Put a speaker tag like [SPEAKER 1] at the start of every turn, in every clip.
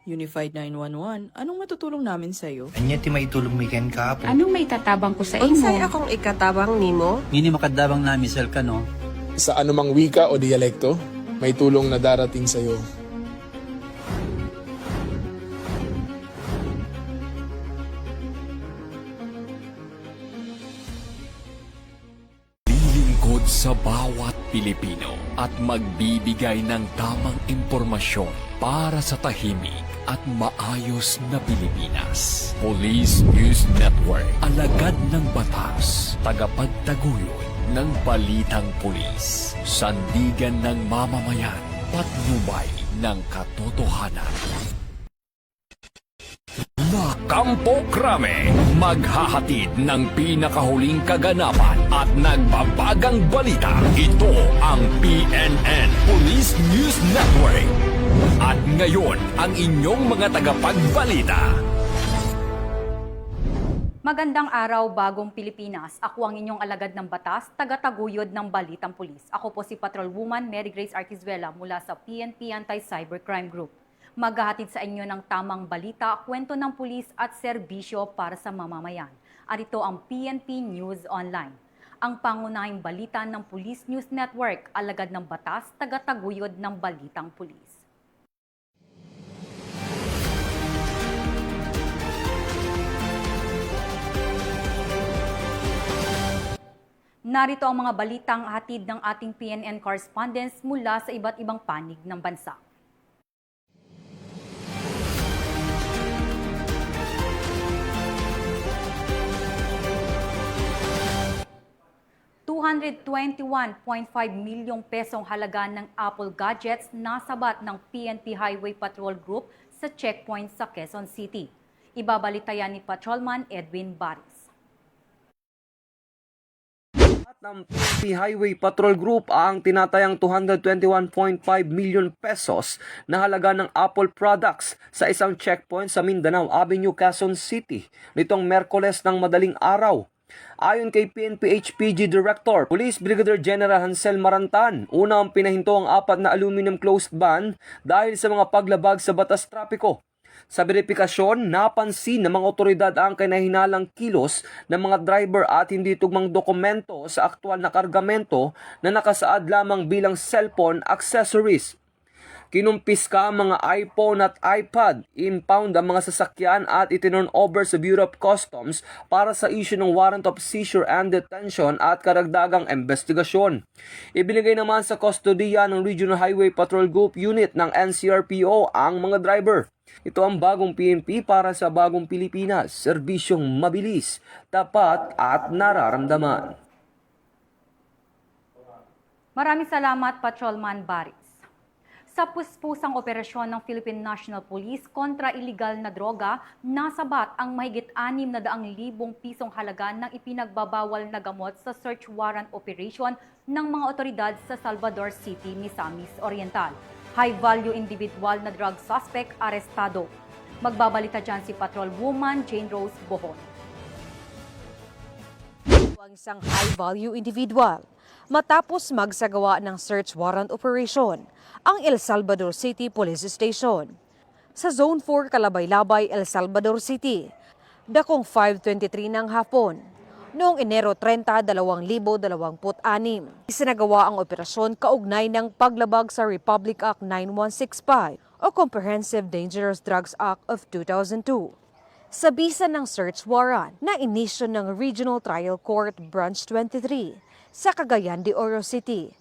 [SPEAKER 1] Unified 911, anong matutulong namin sa'yo?
[SPEAKER 2] Anya ti may tulong mi ken kapo.
[SPEAKER 3] Anong may tatabang ko sa imo?
[SPEAKER 4] Unsay akong ikatabang nimo?
[SPEAKER 5] Ngini makadabang na misal ka no.
[SPEAKER 6] Sa anumang wika o dialekto, may tulong na darating sa iyo.
[SPEAKER 7] Lilingkod sa bawat Pilipino at magbibigay ng tamang impormasyon para sa tahimik at maayos na Pilipinas. Police News Network, alagad ng batas, tagapagtaguyod ng balitang pulis, sandigan ng mamamayan, patnubay ng katotohanan. La Campo Crame, maghahatid ng pinakahuling kaganapan at nagbabagang balita. Ito ang PNN Police News Network. At ngayon, ang inyong mga tagapagbalita.
[SPEAKER 8] Magandang araw, bagong Pilipinas. Ako ang inyong alagad ng batas, tagataguyod ng Balitang Pulis. Ako po si Patrolwoman Mary Grace Arquizuela mula sa PNP Anti-Cybercrime Group. Maghahatid sa inyo ng tamang balita, kwento ng pulis at serbisyo para sa mamamayan. At ito ang PNP News Online. Ang pangunahing balita ng Police News Network, alagad ng batas, tagataguyod ng Balitang Pulis. Narito ang mga balitang hatid ng ating PNN correspondents mula sa iba't ibang panig ng bansa. ₱221.5 milyong pesong halaga ng Apple gadgets nasabat ng PNP Highway Patrol Group sa checkpoint sa Quezon City. Ibabalita yan ni Patrolman Edwin Baris.
[SPEAKER 9] Ng PNP Highway Patrol Group ang tinatayang 221.5 million pesos na halaga ng Apple products sa isang checkpoint sa Mindanao Avenue, Quezon City nitong Merkoles ng madaling araw. Ayon kay PNP HPG Director, Police Brigadier General Hansel Marantan, una ang pinahinto ang 4 na aluminum closed van dahil sa mga paglabag sa batas trapiko. Sa verifikasyon, napansin ng mga otoridad ang kinahinalang kilos ng mga driver at hindi tugmang dokumento sa aktwal na kargamento na nakasaad lamang bilang cellphone accessories. Kinumpiska ang mga iPhone at iPad, impound ang mga sasakyan at itinurn over sa Bureau of Customs para sa issue ng warrant of seizure and detention at karagdagang investigasyon. Ibinigay naman sa kustodiya ng Regional Highway Patrol Group Unit ng NCRPO ang mga driver. Ito ang bagong PNP para sa bagong Pilipinas, serbisyong mabilis, tapat at nararamdaman.
[SPEAKER 8] Maraming salamat, Patrolman Baris. Sa puspusang operasyon ng Philippine National Police kontra iligal na droga, nasabat ang mahigit 600,000 pisong halaga ng ipinagbabawal na gamot sa search warrant operation ng mga otoridad sa Salvador City, Misamis Oriental. High-value individual na drug suspect arestado. Magbabalita dyan si Patrolwoman Jane Rose Bohon.
[SPEAKER 10] Ang isang high-value individual matapos magsagawa ng search warrant operation ang El Salvador City Police Station. Sa Zone 4, Kalabay-Labay, El Salvador City, dakong 5:23 ng hapon, noong Enero 30, 2026. Isinagawa ang operasyon kaugnay ng paglabag sa Republic Act 9165 o Comprehensive Dangerous Drugs Act of 2002. Sa bisa ng search warrant na inisyo ng Regional Trial Court Branch 23 sa Cagayan de Oro City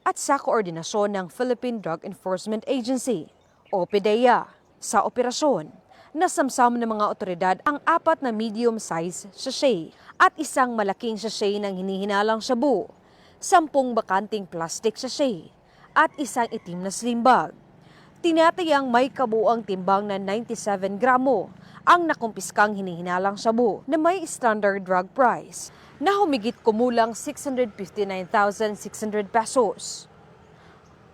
[SPEAKER 10] at sa koordinasyon ng Philippine Drug Enforcement Agency o PDEA. Sa operasyon, nasamsam ng mga otoridad ang 4 na medium-size sachet at isang malaking sachet ng hinihinalang shabu, 10 bakanting plastic sachet at isang itim na slim bag. Tinatayang may kabuuang timbang na 97 gramo ang nakumpiskang hinihinalang shabu na may standard drug price na humigit kumulang 659,600 pesos.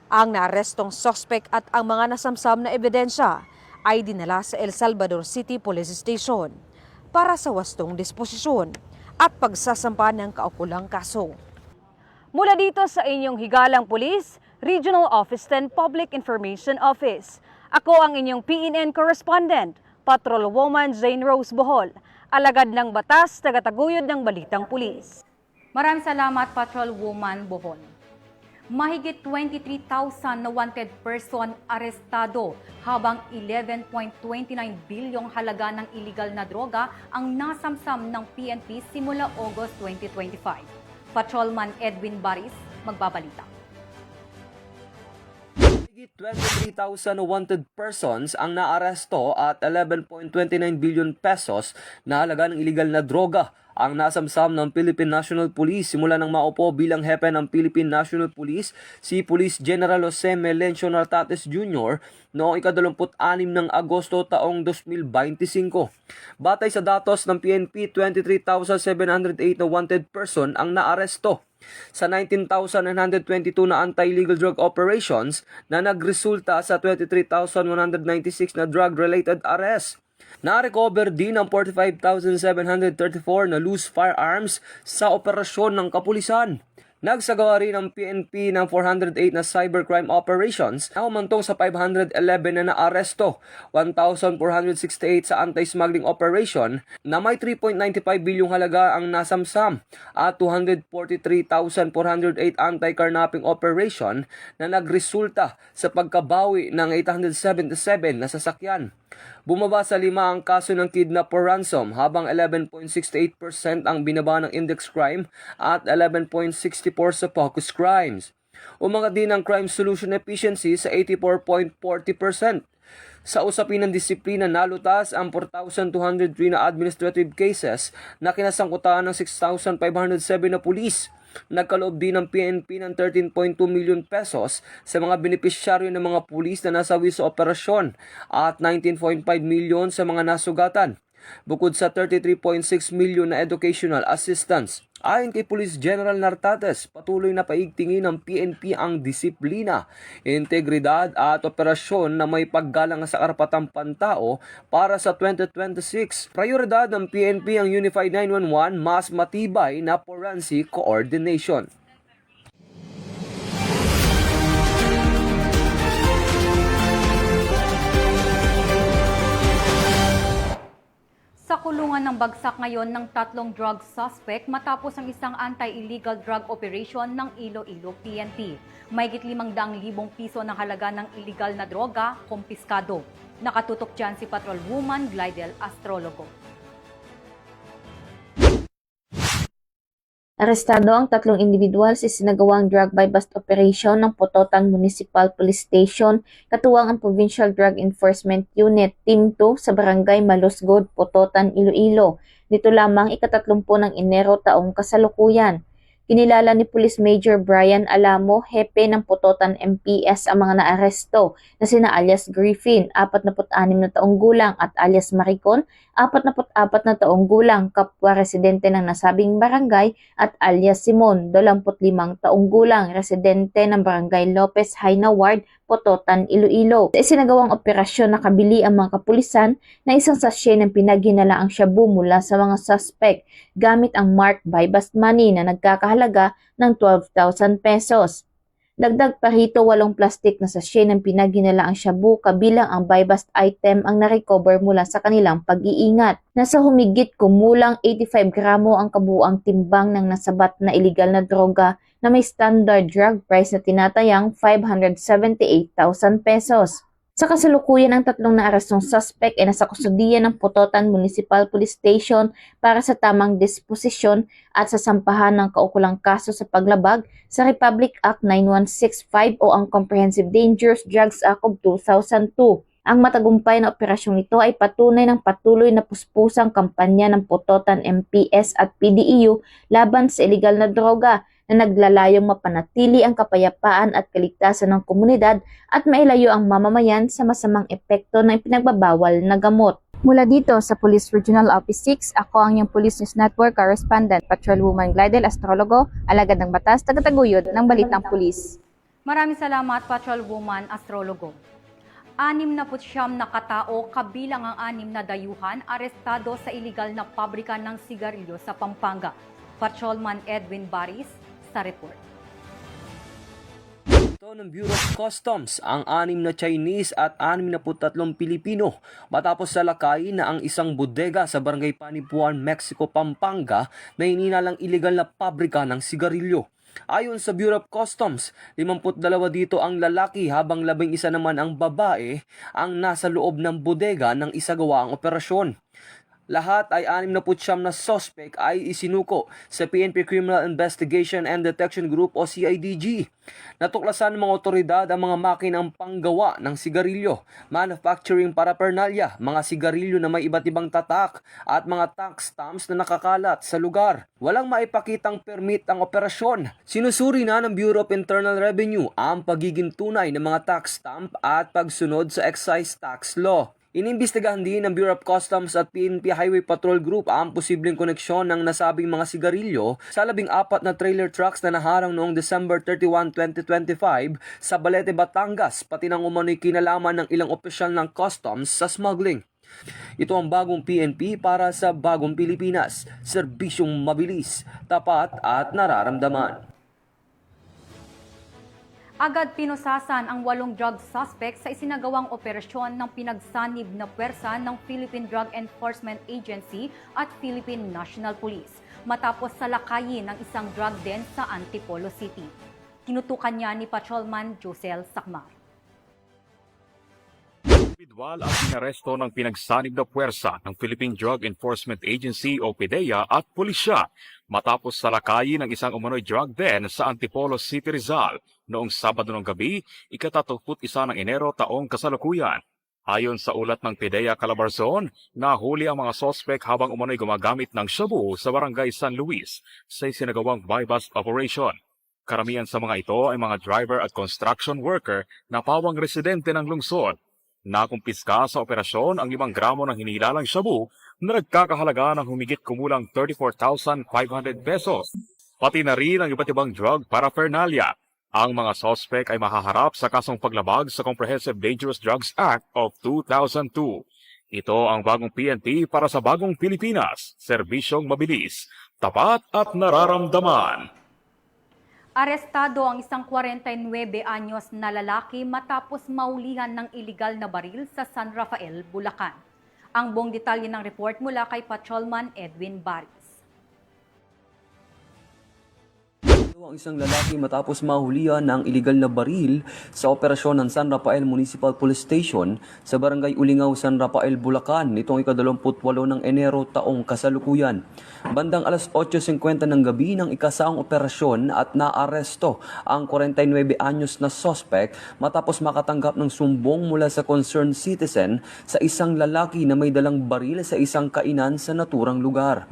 [SPEAKER 10] Ang naarestong suspect at ang mga nasamsam na ebidensya ay dinala sa El Salvador City Police Station para sa wastong disposisyon at pagsasampa ng kaukulang kaso. Mula dito sa inyong higalang pulis, Regional Office 10 Public Information Office, Ako ang inyong PNN correspondent, Patrolwoman Jane Rose Bohol, alagad ng batas, tagataguyod ng balitang pulis.
[SPEAKER 8] Maraming salamat, Patrolwoman Bohol. Mahigit 23,000 na wanted person arestado habang 11.29 bilyong halaga ng illegal na droga ang nasamsam ng PNP simula August 2025. Patrolman Edwin Baris, magbabalita.
[SPEAKER 9] Higit 23,000 wanted persons ang naaresto at 11.29 billion pesos na halaga ng illegal na droga ang nasamsam ng Philippine National Police simula nang maupo bilang hepe ng Philippine National Police si Police General Jose Melencio Nartates Jr. noong 26 ng Agosto taong 2025. Batay sa datos ng PNP, 23,708 na wanted person ang naaresto sa 19,922 na anti-illegal drug operations na nagresulta sa 23,196 na drug-related arrests. Na-recover din ang 45,734 na loose firearms sa operasyon ng kapulisan. Nagsagawa rin ang PNP ng 408 na cybercrime operations na umantong sa 511 na naaresto, 1,468 sa anti-smuggling operation na may 3.95 bilyong halaga ang nasamsam at 243,408 anti-carnapping operation na nagresulta sa pagkabawi ng 877 na sasakyan. Bumaba sa 5 ang kaso ng kidnap or ransom habang 11.68% ang binaba ng index crime at 11.64% sa focus crimes. Umangat din ang crime solution efficiency sa 84.40%. Sa usapin ng disiplina, nalutas ang 4,203 na administrative cases na kinasangkutan ng 6,507 na pulis. Nagkaloob din ng PNP ng 13.2 million pesos sa mga benepisyaryo ng mga pulis na nasawi sa operasyon at 19.5 million sa mga nasugatan, bukod sa 33.6 million na educational assistance. Ayon kay Police General Nartates, patuloy na paigtingin ng PNP ang disiplina, integridad at operasyon na may paggalang sa karapatang pantao para sa 2026. Prioridad ng PNP ang Unified 911 mas matibay na forensic coordination.
[SPEAKER 8] Sa kulungan ng bagsak ngayon ng 3 drug suspect matapos ang isang anti-illegal drug operation ng Iloilo PNP. Mahigit 500,000 piso ng halaga ng illegal na droga, kumpiskado. Nakatutok dyan si Patrolwoman Glidel Astrologo.
[SPEAKER 3] Arestado ang 3 individual sa sinagawang drug buy-bust operation ng Pototan Municipal Police Station, katuwang ang Provincial Drug Enforcement Unit Team 2 sa Barangay Malusgod, Pototan, Iloilo. Dito lamang 30 ng Enero taong kasalukuyan. Kinilala ni Police Major Brian Alamo, hepe ng Pototan MPS ang mga naaresto na sina alias Griffin, 46 na taong gulang at alias Maricon, 44 na taong gulang, kapwa residente ng nasabing barangay, at alias Simon, 25 taong gulang, residente ng Barangay Lopez Haina Ward, Pototan, Iloilo. Sa isinagawang operasyon, nakabili ang mga kapulisan na isang sachet ng pinaghinalaang shabu mula sa mga suspect gamit ang marked buy-bust money na nagkakahalaga ng 12,000 pesos. Dagdag pa rito, 8 plastic na sachet ng pinaghinalaang shabu kabilang ang buy-bust item ang na-recover mula sa kanilang pag-iingat. Nasa humigit kumulang 85 gramo ang kabuuang timbang ng nasabat na illegal na droga na may standard drug price na tinatayang 578,000 pesos. Sa kasalukuyan, ang 3 naarestong suspect ay nasa kustudiya ng Pototan Municipal Police Station para sa tamang disposisyon at sasampahan ng kaukulang kaso sa paglabag sa Republic Act 9165 o ang Comprehensive Dangerous Drugs Act of 2002. Ang matagumpay na operasyong ito ay patunay ng patuloy na puspusang kampanya ng Pototan MPS at PDEU laban sa illegal na droga na naglalayong mapanatili ang kapayapaan at kaligtasan ng komunidad at mailayo ang mamamayan sa masamang epekto ng pinagbabawal na gamot. Mula dito sa Police Regional Office 6, ako ang iyong Police News Network Correspondent, Patrolwoman Glidel Astrologo, alagad ng batas, tagataguyod ng Balitang Pulis.
[SPEAKER 8] Maraming salamat, Patrolwoman Astrologo. 69 na katao kabilang ang 6 na dayuhan arestado sa iligal na pabrika ng sigarilyo sa Pampanga. Patrolman Edwin Baris sa report.
[SPEAKER 9] Ng Bureau of Customs ang 6 na Chinese at 63 Pilipino matapos salakay na ang isang bodega sa Barangay Panipuan, Mexico, Pampanga na hininalang iligal na pabrika ng sigarilyo. Ayon sa Bureau of Customs, 52 dito ang lalaki habang 11 naman ang babae ang nasa loob ng bodega ng isagawa ang operasyon. Lahat ay 69 na suspect ay isinuko sa PNP Criminal Investigation and Detection Group o CIDG. Natuklasan ng mga otoridad ang mga makinang panggawa ng sigarilyo, manufacturing paraphernalia, mga sigarilyo na may iba't ibang tatak at mga tax stamps na nakakalat sa lugar. Walang maipakitang permit ang operasyon. Sinusuri na ng Bureau of Internal Revenue ang pagiging tunay ng mga tax stamp at pagsunod sa excise tax law. Inimbestigahan din ng Bureau of Customs at PNP Highway Patrol Group ang posibleng koneksyon ng nasabing mga sigarilyo sa 14 na trailer trucks na naharang noong December 31, 2025 sa Balete, Batangas, pati ng umano'y kinalaman ng ilang opisyal ng customs sa smuggling. Ito ang bagong PNP para sa bagong Pilipinas, serbisyong mabilis, tapat at nararamdaman.
[SPEAKER 8] Agad pinusasan ang 8 drug suspects sa isinagawang operasyon ng pinagsanib na puwersa ng Philippine Drug Enforcement Agency at Philippine National Police matapos salakayin ng isang drug den sa Antipolo City. Tinutukan niya ni Patrolman Josel Sacmar.
[SPEAKER 7] Individual ang inaresto ng pinagsanib na puwersa ng Philippine Drug Enforcement Agency o PDEA at pulisya matapos salakayin ng isang umano'y drug den sa Antipolo City, Rizal noong Sabado ng gabi, 31 ng Enero taong kasalukuyan. Ayon sa ulat ng PDEA Calabarzon, nahuli ang mga sospek habang umano'y gumagamit ng shabu sa Barangay San Luis sa isinagawang buy-bust operation. Karamihan sa mga ito ay mga driver at construction worker na pawang residente ng lungsod. Nakumpiska sa operasyon ang 5 gramo ng hinilalang shabu na nagkakahalaga ng humigit kumulang 34,500 pesos. Pati na rin ang iba't ibang drug paraphernalia. Ang mga sospek ay mahaharap sa kasong paglabag sa Comprehensive Dangerous Drugs Act of 2002. Ito ang bagong PNP para sa bagong Pilipinas, serbisyong mabilis, tapat at nararamdaman.
[SPEAKER 8] Arestado ang isang 49 anyos na lalaki matapos maulihan ng iligal na baril sa San Rafael, Bulacan. Ang buong detalye ng report mula kay Patrolman Edwin Baris.
[SPEAKER 9] Ang isang lalaki matapos mahulihan ng iligal na baril sa operasyon ng San Rafael Municipal Police Station sa Barangay Ulingaw, San Rafael, Bulacan nitong 28 ng Enero taong kasalukuyan. Bandang alas 8:50 ng gabi ng ikasaang operasyon at naaresto ang 49 anyos na suspect matapos makatanggap ng sumbong mula sa concerned citizen sa isang lalaki na may dalang baril sa isang kainan sa naturang lugar.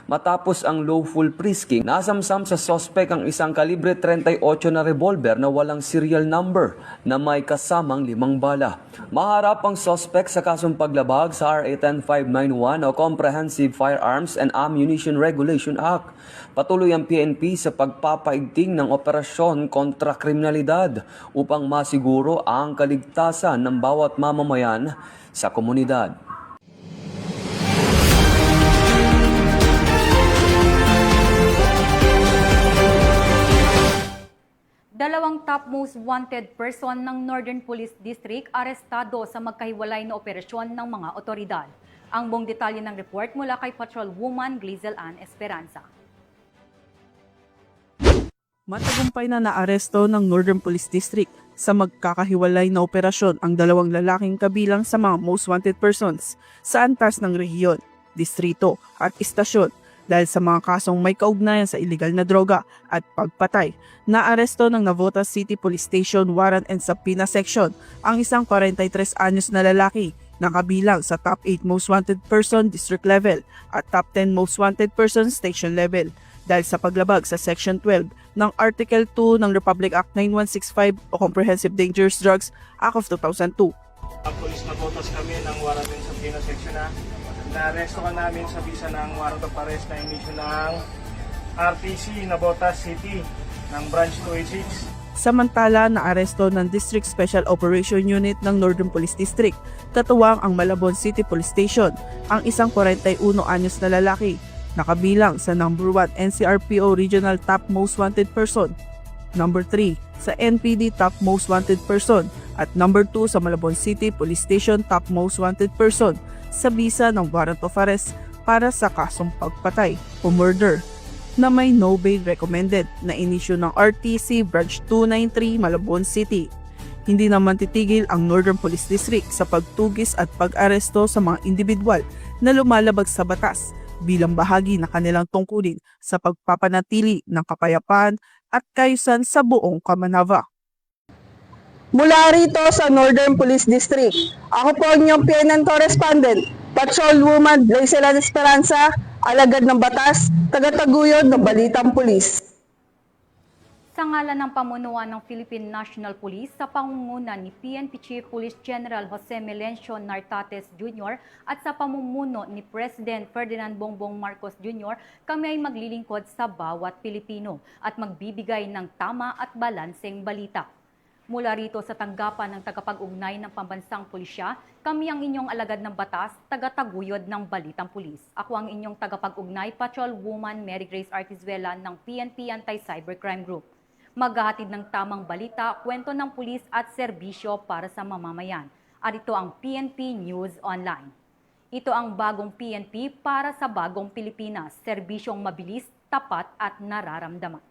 [SPEAKER 9] Matapos ang lawful frisking, nasamsam sa suspect ang isang kalibre 38 na revolver na walang serial number na may kasamang 5 bala. Maharap ang suspect sa kasong paglabag sa RA 10591 o Comprehensive Firearms and Ammunition Regulation Act. Patuloy ang PNP sa pagpapaigting ng operasyon kontra kriminalidad upang masiguro ang kaligtasan ng bawat mamamayan sa komunidad.
[SPEAKER 8] Dalawang top most wanted person ng Northern Police District arestado sa magkahiwalay na operasyon ng mga otoridad. Ang buong detalye ng report mula kay Patrolwoman Glizel Ann Esperanza.
[SPEAKER 1] Matagumpay na naaresto ng Northern Police District sa magkakahiwalay na operasyon ang 2 lalaking kabilang sa mga most wanted persons sa antas ng rehiyon, distrito at istasyon dahil sa mga kasong may kaugnayan sa iligal na droga at pagpatay. Naaresto ng Navotas City Police Station Warrant and Subpoena Section ang isang 43 anyos na lalaki na kabilang sa top 8 most wanted person district level at top 10 most wanted person station level dahil sa paglabag sa Section 12 ng Article 2 ng Republic Act 9165 o Comprehensive Dangerous Drugs Act of 2002.
[SPEAKER 11] Ang polis na botas kami ng Warrant and Subpoena Section na na-aresto ka namin sa visa ng warrant of arrest na inisyu ng RTC Navotas City ng Branch 286.
[SPEAKER 1] Samantala, naaresto ng District Special Operation Unit ng Northern Police District, katuwang ang Malabon City Police Station, ang isang 41 anyos na lalaki na kabilang sa number 1 NCRPO Regional Top Most Wanted Person. Number 3 sa NPD Top Most Wanted Person at number 2 sa Malabon City Police Station Top Most Wanted Person sa bisa ng warrant of arrest para sa kasong pagpatay o murder na may no bail recommended na inisyu ng RTC Branch 293 Malabon City. Hindi naman titigil ang Northern Police District sa pagtugis at pag-aresto sa mga individual na lumalabag sa batas bilang bahagi ng kanilang tungkulin sa pagpapanatili ng kapayapaan at kaayusan sa buong Kamanava.
[SPEAKER 12] Mula rito sa Northern Police District, ako po ang inyong PNN correspondent, Patrolwoman Blaisela Esperanza, alagad ng batas, tagataguyod ng Balitang Pulis.
[SPEAKER 8] Sa ngalan ng pamunuan ng Philippine National Police sa pangunguna ni PNP Chief Police General Jose Melencio Nartates Jr. at sa pamumuno ni President Ferdinand Bongbong Marcos Jr., kami ay maglilingkod sa bawat Pilipino at magbibigay ng tama at balanseng balita. Mula rito sa tanggapan ng tagapag-ugnay ng pambansang pulisya, kami ang inyong alagad ng batas, tagataguyod ng Balitang Pulis. Ako ang inyong tagapag-ugnay, Patrolwoman Mary Grace Artizuela ng PNP Anti-Cybercrime Group. Maghahatid ng tamang balita, kwento ng pulis at serbisyo para sa mamamayan. At ito ang PNP News Online. Ito ang bagong PNP para sa bagong Pilipinas, serbisyong mabilis, tapat at nararamdaman.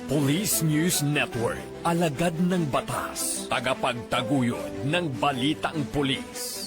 [SPEAKER 13] Police News Network, alagad ng batas, tagapagtaguyod ng balitang pulis.